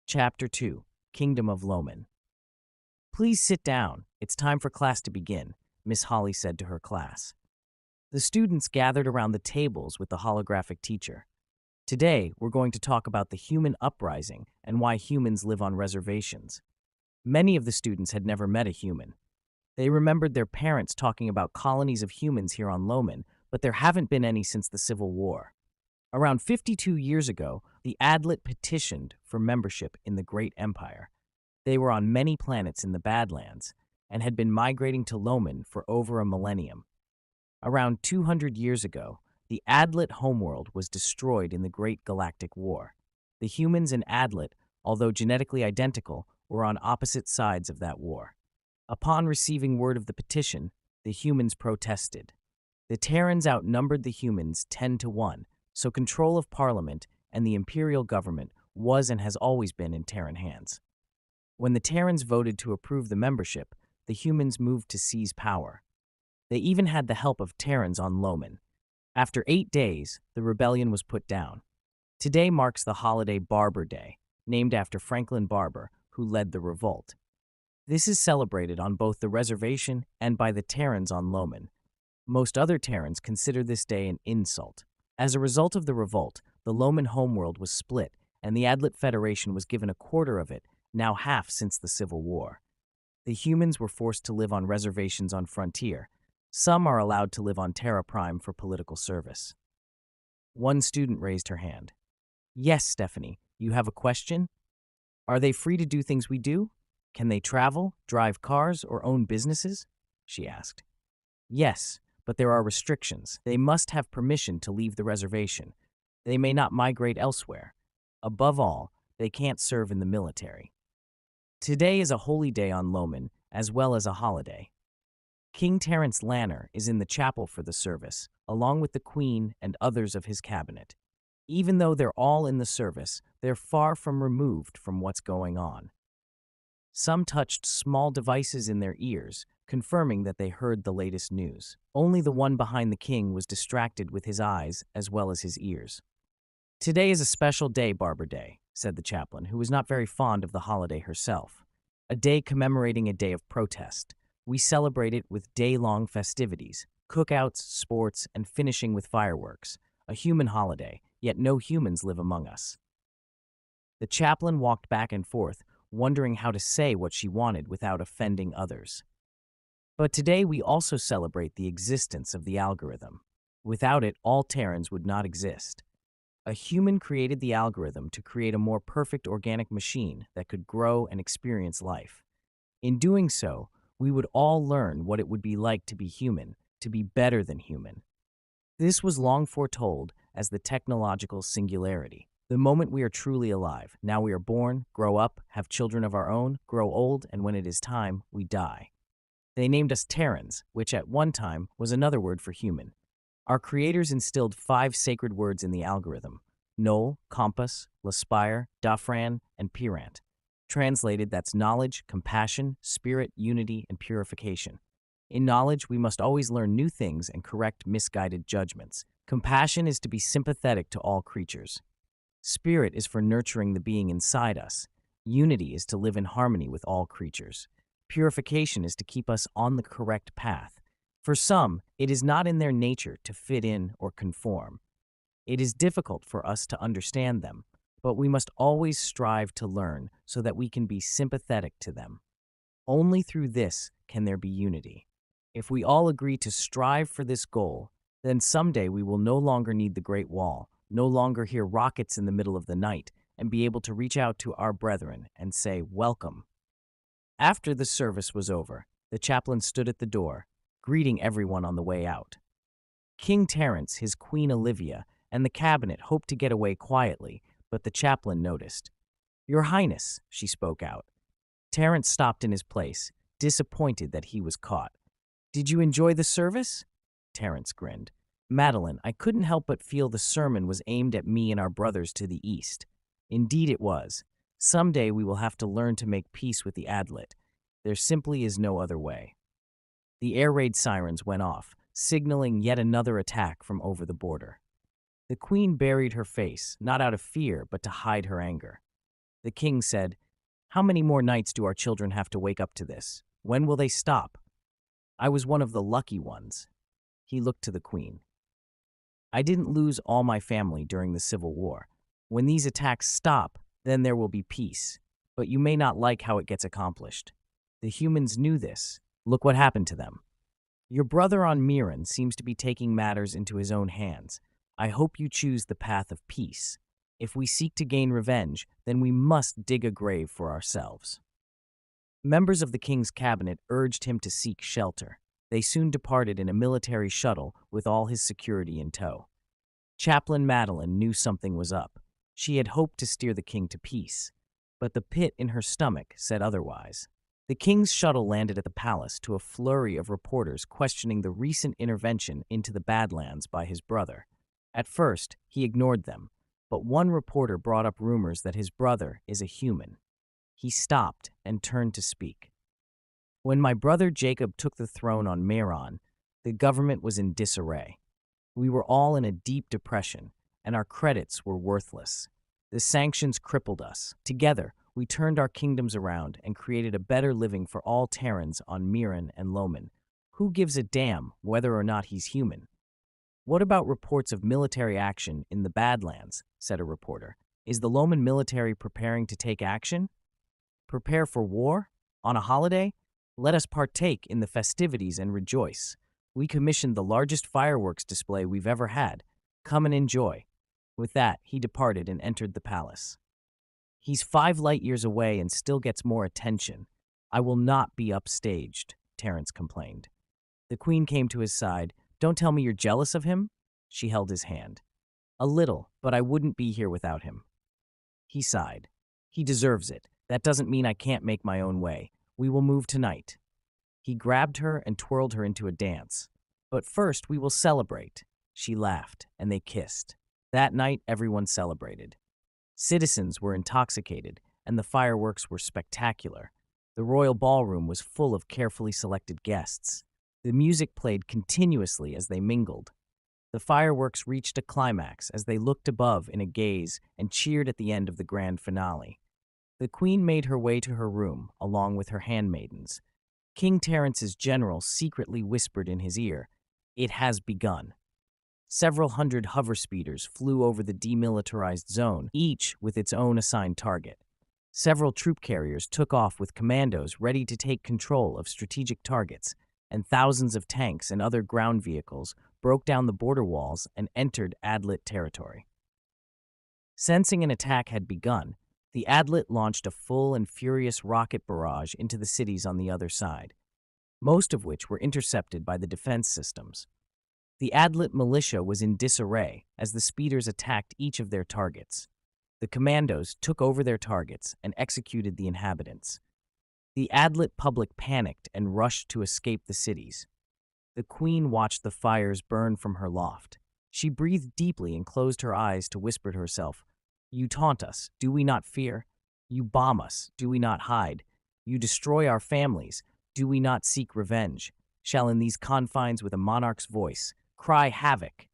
Chapter 2, Kingdom of Loman. Please sit down. It's time for class to begin, Miss Holly said to her class. The students gathered around the tables with the holographic teacher. Today, we're going to talk about the human uprising and why humans live on reservations. Many of the students had never met a human. They remembered their parents talking about colonies of humans here on Loman, but there haven't been any since the Civil War. Around 52 years ago, the Adlet petitioned for membership in the Great Empire. They were on many planets in the Badlands and had been migrating to Loman for over a millennium. Around 200 years ago, the Adlet homeworld was destroyed in the Great Galactic War. The humans and Adlet, although genetically identical, were on opposite sides of that war. Upon receiving word of the petition, the humans protested. The Terrans outnumbered the humans 10-1, so control of Parliament and the imperial government was and has always been in Terran hands. When the Terrans voted to approve the membership, the humans moved to seize power. They even had the help of Terrans on Loman. After 8 days, the rebellion was put down. Today marks the holiday Barber Day, named after Franklin Barber, who led the revolt. This is celebrated on both the reservation and by the Terrans on Loman. Most other Terrans consider this day an insult. As a result of the revolt, the Loman homeworld was split, and the Adlet Federation was given a quarter of it, now half since the Civil War. The humans were forced to live on reservations on Frontier. Some are allowed to live on Terra Prime for political service. One student raised her hand. Yes, Stephanie, you have a question? Are they free to do things we do? Can they travel, drive cars, or own businesses? She asked. Yes, but there are restrictions. They must have permission to leave the reservation. They may not migrate elsewhere. Above all, they can't serve in the military. Today is a holy day on Loman, as well as a holiday. King Terrence Lanner is in the chapel for the service, along with the Queen and others of his cabinet. Even though they're all in the service, they're far from removed from what's going on. Some touched small devices in their ears, confirming that they heard the latest news. Only the one behind the king was distracted with his eyes as well as his ears. Today is a special day, Barber Day, said the chaplain, who was not very fond of the holiday herself. A day commemorating a day of protest. We celebrate it with day-long festivities, cookouts, sports, and finishing with fireworks. A human holiday, yet no humans live among us. The chaplain walked back and forth, wondering how to say what she wanted without offending others. But today we also celebrate the existence of the algorithm. Without it, all Terrans would not exist. A human created the algorithm to create a more perfect organic machine that could grow and experience life. In doing so, we would all learn what it would be like to be human, to be better than human. This was long foretold as the technological singularity. The moment we are truly alive. Now we are born, grow up, have children of our own, grow old, and when it is time, we die. They named us Terrans, which at one time was another word for human. Our creators instilled 5 sacred words in the algorithm: Null, Compass, Laspire, Dafran, and Pirant. Translated, that's knowledge, compassion, spirit, unity, and purification. In knowledge, we must always learn new things and correct misguided judgments. Compassion is to be sympathetic to all creatures. Spirit is for nurturing the being inside us. Unity is to live in harmony with all creatures. Purification is to keep us on the correct path. For some, it is not in their nature to fit in or conform. It is difficult for us to understand them, but we must always strive to learn so that we can be sympathetic to them. Only through this can there be unity. If we all agree to strive for this goal, then someday we will no longer need the Great Wall, no longer hear rockets in the middle of the night, and be able to reach out to our brethren and say, "Welcome." After the service was over, the chaplain stood at the door, greeting everyone on the way out. King Terrence, his Queen Olivia, and the cabinet hoped to get away quietly, but the chaplain noticed. "Your Highness," she spoke out. Terrence stopped in his place, disappointed that he was caught. "Did you enjoy the service?" Terrence grinned. "Madeline, I couldn't help but feel the sermon was aimed at me and our brothers to the east. Indeed it was. Someday we will have to learn to make peace with the Adlet. There simply is no other way." The air raid sirens went off, signaling yet another attack from over the border. The Queen buried her face, not out of fear, but to hide her anger. The king said, "How many more nights do our children have to wake up to this? When will they stop?" "I was one of the lucky ones." He looked to the queen. "I didn't lose all my family during the Civil War. When these attacks stop, then there will be peace. But you may not like how it gets accomplished. The humans knew this. Look what happened to them. Your brother on Meeran seems to be taking matters into his own hands. I hope you choose the path of peace. If we seek to gain revenge, then we must dig a grave for ourselves." Members of the king's cabinet urged him to seek shelter. They soon departed in a military shuttle with all his security in tow. Chaplain Madeline knew something was up. She had hoped to steer the king to peace, but the pit in her stomach said otherwise. The king's shuttle landed at the palace to a flurry of reporters questioning the recent intervention into the Badlands by his brother. At first, he ignored them, but one reporter brought up rumors that his brother is a human. He stopped and turned to speak. "When my brother Jacob took the throne on Meeran, the government was in disarray. We were all in a deep depression, and our credits were worthless. The sanctions crippled us. Together, we turned our kingdoms around and created a better living for all Terrans on Meeran and Loman. Who gives a damn whether or not he's human?" "What about reports of military action in the Badlands?" said a reporter. "Is the Loman military preparing to take action?" "Prepare for war? On a holiday? Let us partake in the festivities and rejoice. We commissioned the largest fireworks display we've ever had. Come and enjoy." With that, he departed and entered the palace. "He's 5 light years away and still gets more attention. I will not be upstaged," Terrence complained. The queen came to his side. "Don't tell me you're jealous of him?" She held his hand. "A little, but I wouldn't be here without him." He sighed. "He deserves it. That doesn't mean I can't make my own way. We will move tonight." He grabbed her and twirled her into a dance. "But first we will celebrate." She laughed, and they kissed. That night, everyone celebrated. Citizens were intoxicated, and the fireworks were spectacular. The royal ballroom was full of carefully selected guests. The music played continuously as they mingled. The fireworks reached a climax as they looked above in a gaze and cheered at the end of the grand finale. The queen made her way to her room, along with her handmaidens. King Terrence's general secretly whispered in his ear, "It has begun." Several hundred hover speeders flew over the demilitarized zone, each with its own assigned target. Several troop carriers took off with commandos ready to take control of strategic targets, and thousands of tanks and other ground vehicles broke down the border walls and entered Adlit territory. Sensing an attack had begun, the Adlit launched a full and furious rocket barrage into the cities on the other side, most of which were intercepted by the defense systems. The Adlit militia was in disarray as the speeders attacked each of their targets. The commandos took over their targets and executed the inhabitants. The Adlit public panicked and rushed to escape the cities. The queen watched the fires burn from her loft. She breathed deeply and closed her eyes to whisper to herself, "You taunt us, do we not fear? You bomb us, do we not hide? You destroy our families, do we not seek revenge? Shall in these confines with a monarch's voice cry havoc?"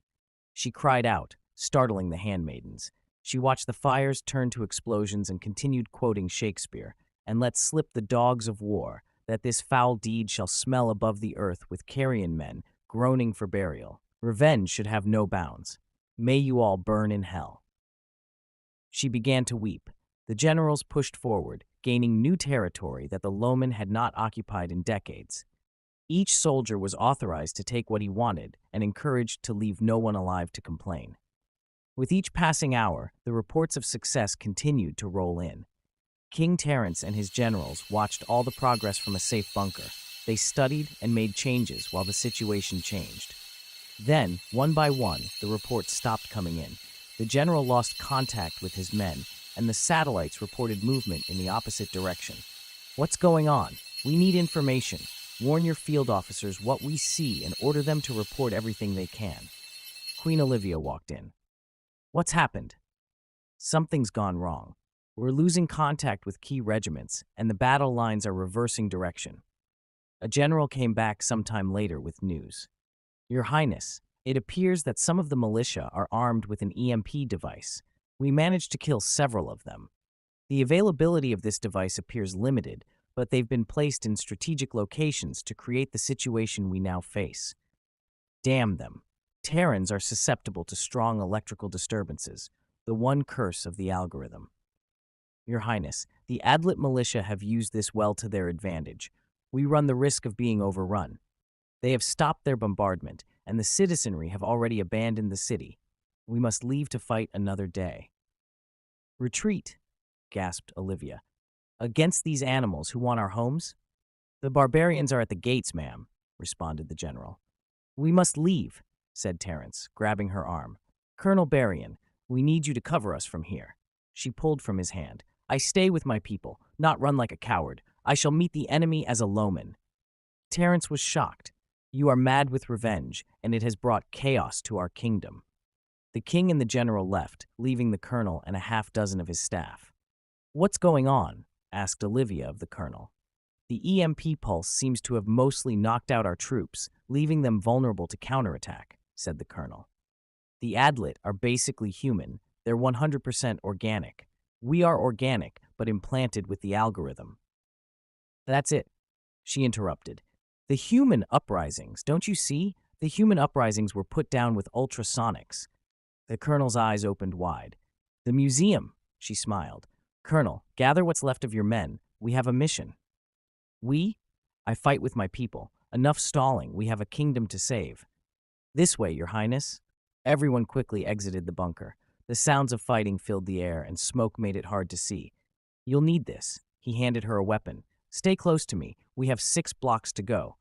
She cried out, startling the handmaidens. She watched the fires turn to explosions and continued quoting Shakespeare, "And let slip the dogs of war, that this foul deed shall smell above the earth with carrion men, groaning for burial. Revenge should have no bounds. May you all burn in hell." She began to weep. The generals pushed forward, gaining new territory that the Loman had not occupied in decades. Each soldier was authorized to take what he wanted and encouraged to leave no one alive to complain. With each passing hour, the reports of success continued to roll in. King Terrence and his generals watched all the progress from a safe bunker. They studied and made changes while the situation changed. Then, one by one, the reports stopped coming in. The general lost contact with his men, and the satellites reported movement in the opposite direction. "What's going on? We need information. Warn your field officers what we see and order them to report everything they can." Queen Olivia walked in. "What's happened?" "Something's gone wrong. We're losing contact with key regiments, and the battle lines are reversing direction." A general came back sometime later with news. "Your Highness, it appears that some of the militia are armed with an EMP device. We managed to kill several of them." The availability of this device appears limited, but they've been placed in strategic locations to create the situation we now face. Damn them. Terrans are susceptible to strong electrical disturbances, the one curse of the algorithm. Your Highness, the Adlet militia have used this well to their advantage. We run the risk of being overrun. They have stopped their bombardment, and the citizenry have already abandoned the city. We must leave to fight another day. Retreat, gasped Olivia. Against these animals who want our homes? The barbarians are at the gates, ma'am, responded the general. We must leave, said Terence, grabbing her arm. Colonel Berrien, we need you to cover us from here. She pulled from his hand. I stay with my people, not run like a coward. I shall meet the enemy as a Loman. Terence was shocked. You are mad with revenge, and it has brought chaos to our kingdom. The king and the general left, leaving the colonel and a half-dozen of his staff. What's going on? Asked Olivia of the colonel. The EMP pulse seems to have mostly knocked out our troops, leaving them vulnerable to counterattack, said the colonel. The Adlet are basically human. They're 100% organic. We are organic, but implanted with the algorithm. That's it, she interrupted. The human uprisings, don't you see? The human uprisings were put down with ultrasonics. The colonel's eyes opened wide. The museum, she smiled. Colonel, gather what's left of your men. We have a mission. We? I fight with my people. Enough stalling. We have a kingdom to save. This way, Your Highness. Everyone quickly exited the bunker. The sounds of fighting filled the air, and smoke made it hard to see. You'll need this. He handed her a weapon. Stay close to me. We have 6 blocks to go.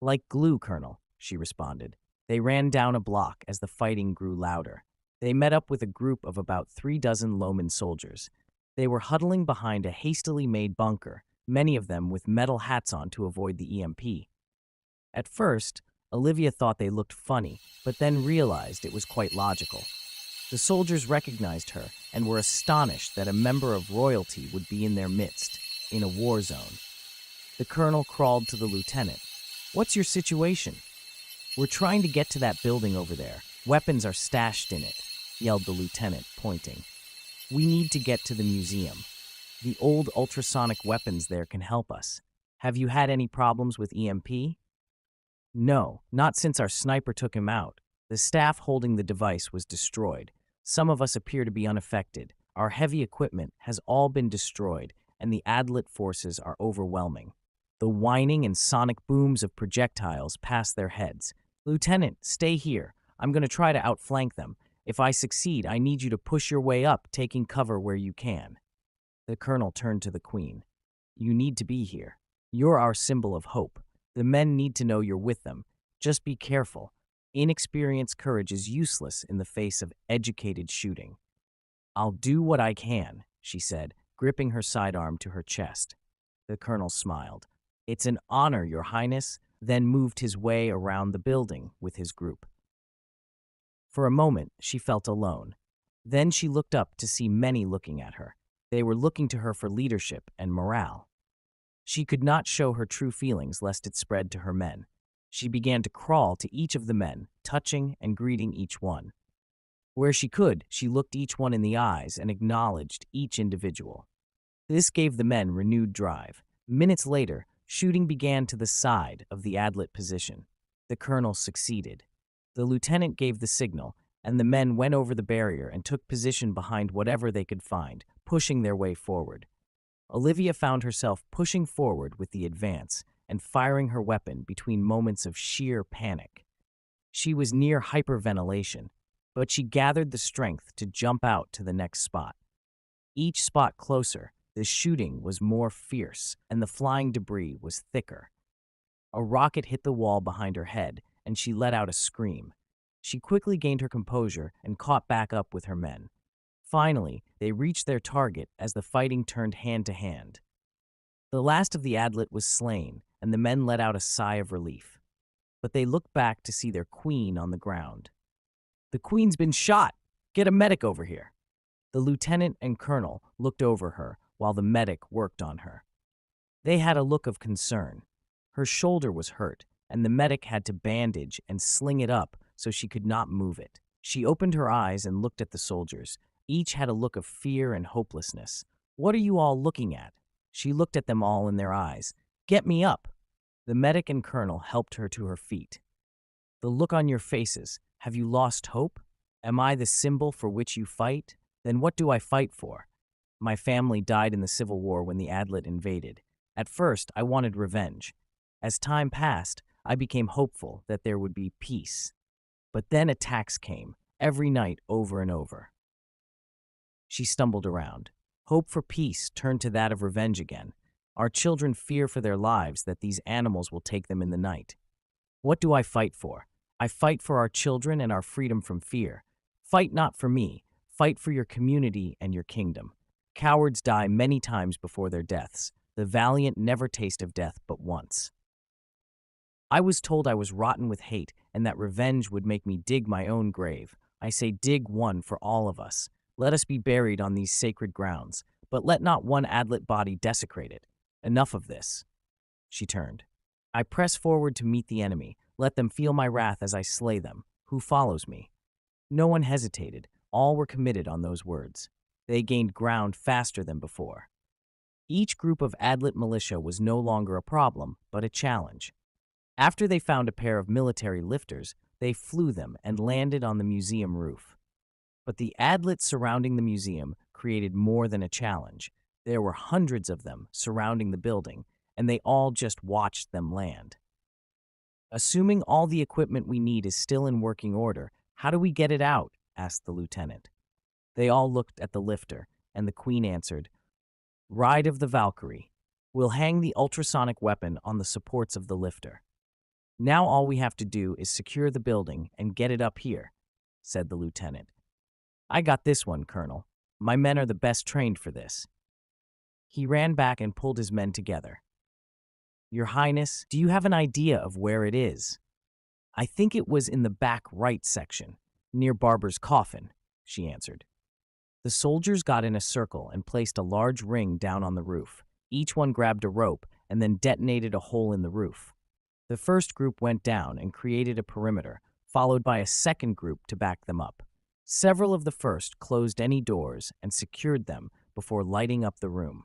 Like glue, Colonel, she responded. They ran down a block as the fighting grew louder. They met up with a group of about 3 dozen Loman soldiers. They were huddling behind a hastily made bunker, many of them with metal hats on to avoid the EMP. At first, Olivia thought they looked funny, but then realized it was quite logical. The soldiers recognized her and were astonished that a member of royalty would be in their midst, in a war zone. The colonel crawled to the lieutenant. What's your situation? We're trying to get to that building over there. Weapons are stashed in it, yelled the lieutenant, pointing. We need to get to the museum. The old ultrasonic weapons there can help us. Have you had any problems with EMP? No, not since our sniper took him out. The staff holding the device was destroyed. Some of us appear to be unaffected. Our heavy equipment has all been destroyed, and the Adlet forces are overwhelming. The whining and sonic booms of projectiles pass their heads. Lieutenant, stay here. I'm going to try to outflank them. If I succeed, I need you to push your way up, taking cover where you can. The colonel turned to the queen. You need to be here. You're our symbol of hope. The men need to know you're with them. Just be careful. Inexperienced courage is useless in the face of educated shooting. I'll do what I can, she said, gripping her sidearm to her chest. The colonel smiled. It's an honor, Your Highness, then moved his way around the building with his group. For a moment, she felt alone. Then she looked up to see many looking at her. They were looking to her for leadership and morale. She could not show her true feelings lest it spread to her men. She began to crawl to each of the men, touching and greeting each one. Where she could, she looked each one in the eyes and acknowledged each individual. This gave the men renewed drive. Minutes later, shooting began to the side of the Adlet position. The colonel succeeded. The lieutenant gave the signal, and the men went over the barrier and took position behind whatever they could find, pushing their way forward. Olivia found herself pushing forward with the advance and firing her weapon between moments of sheer panic. She was near hyperventilation, but she gathered the strength to jump out to the next spot. Each spot closer, the shooting was more fierce, and the flying debris was thicker. A rocket hit the wall behind her head, and she let out a scream. She quickly gained her composure and caught back up with her men. Finally, they reached their target as the fighting turned hand to hand. The last of the Adlet was slain, and the men let out a sigh of relief. But they looked back to see their queen on the ground. The queen's been shot! Get a medic over here! The lieutenant and colonel looked over her while the medic worked on her. They had a look of concern. Her shoulder was hurt, and the medic had to bandage and sling it up so she could not move it. She opened her eyes and looked at the soldiers. Each had a look of fear and hopelessness. What are you all looking at? She looked at them all in their eyes. Get me up. The medic and colonel helped her to her feet. The look on your faces. Have you lost hope? Am I the symbol for which you fight? Then what do I fight for? My family died in the Civil War when the Adlet invaded. At first, I wanted revenge. As time passed, I became hopeful that there would be peace. But then attacks came, every night over and over. She stumbled around. Hope for peace turned to that of revenge again. Our children fear for their lives that these animals will take them in the night. What do I fight for? I fight for our children and our freedom from fear. Fight not for me. Fight for your community and your kingdom. Cowards die many times before their deaths. The valiant never taste of death but once. I was told I was rotten with hate and that revenge would make me dig my own grave. I say dig one for all of us. Let us be buried on these sacred grounds, but let not one Adlet body desecrate it. Enough of this. She turned. I press forward to meet the enemy. Let them feel my wrath as I slay them. Who follows me? No one hesitated. All were committed on those words. They gained ground faster than before. Each group of Adlet militia was no longer a problem, but a challenge. After they found a pair of military lifters, they flew them and landed on the museum roof. But the Adlets surrounding the museum created more than a challenge. There were hundreds of them surrounding the building, and they all just watched them land. Assuming all the equipment we need is still in working order, how do we get it out? Asked the lieutenant. They all looked at the lifter, and the queen answered, Ride of the Valkyrie. We'll hang the ultrasonic weapon on the supports of the lifter. Now all we have to do is secure the building and get it up here, said the lieutenant. I got this one, Colonel. My men are the best trained for this. He ran back and pulled his men together. Your Highness, do you have an idea of where it is? I think it was in the back right section, near Barber's coffin, she answered. The soldiers got in a circle and placed a large ring down on the roof. Each one grabbed a rope and then detonated a hole in the roof. The first group went down and created a perimeter, followed by a second group to back them up. Several of the first closed any doors and secured them before lighting up the room.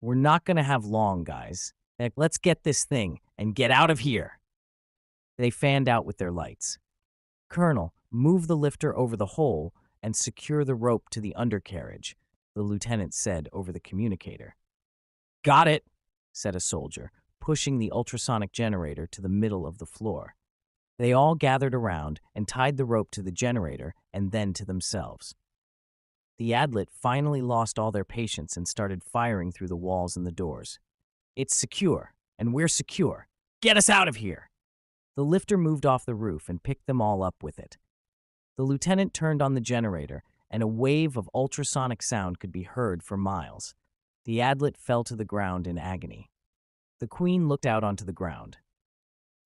We're not going to have long, guys. Let's get this thing and get out of here. They fanned out with their lights. Colonel, move the lifter over the hole and secure the rope to the undercarriage, the lieutenant said over the communicator. Got it, said a soldier, pushing the ultrasonic generator to the middle of the floor. They all gathered around and tied the rope to the generator and then to themselves. The Adlet finally lost all their patience and started firing through the walls and the doors. It's secure, and we're secure. Get us out of here! The lifter moved off the roof and picked them all up with it. The lieutenant turned on the generator, and a wave of ultrasonic sound could be heard for miles. The Adlet fell to the ground in agony. The queen looked out onto the ground.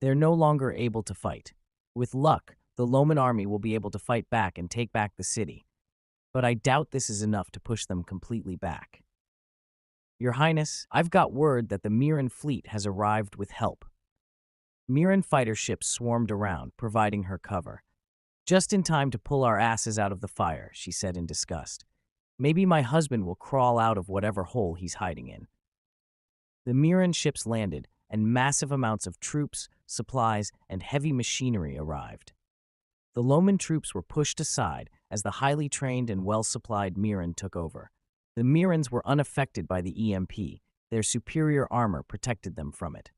They're no longer able to fight. With luck, the Loman army will be able to fight back and take back the city. But I doubt this is enough to push them completely back. Your Highness, I've got word that the Meeran fleet has arrived with help. Meeran fighter ships swarmed around, providing her cover. Just in time to pull our asses out of the fire, she said in disgust. Maybe my husband will crawl out of whatever hole he's hiding in. The Meeran ships landed, and massive amounts of troops, supplies, and heavy machinery arrived. The Loman troops were pushed aside as the highly trained and well-supplied Meeran took over. The Meerans were unaffected by the EMP. Their superior armor protected them from it.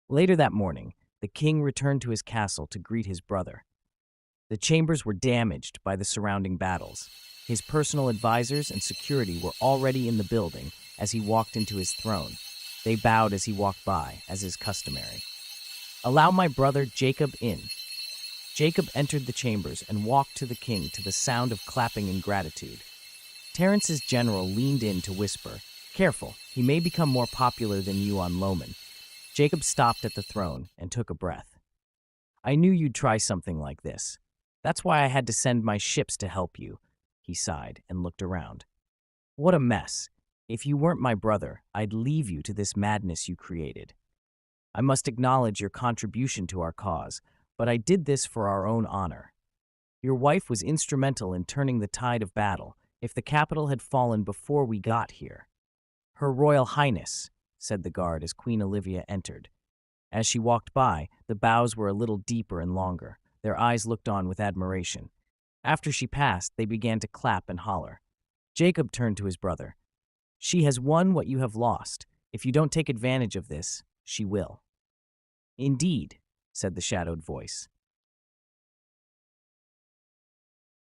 Later that morning, the king returned to his castle to greet his brother. The chambers were damaged by the surrounding battles. His personal advisors and security were already in the building as he walked into his throne. They bowed as he walked by, as is customary. Allow my brother Jacob in. Jacob entered the chambers and walked to the king to the sound of clapping in gratitude. Terrence's general leaned in to whisper, Careful, he may become more popular than you on Loman. Jacob stopped at the throne and took a breath. I knew you'd try something like this. That's why I had to send my ships to help you, he sighed and looked around. What a mess. If you weren't my brother, I'd leave you to this madness you created. I must acknowledge your contribution to our cause, but I did this for our own honor. Your wife was instrumental in turning the tide of battle. if the capital had fallen before we got here. Her Royal Highness, said the guard as Queen Olivia entered. As she walked by, the bows were a little deeper and longer. Their eyes looked on with admiration. After she passed, they began to clap and holler. Jacob turned to his brother. She has won what you have lost. If you don't take advantage of this, she will. Indeed, said the shadowed voice.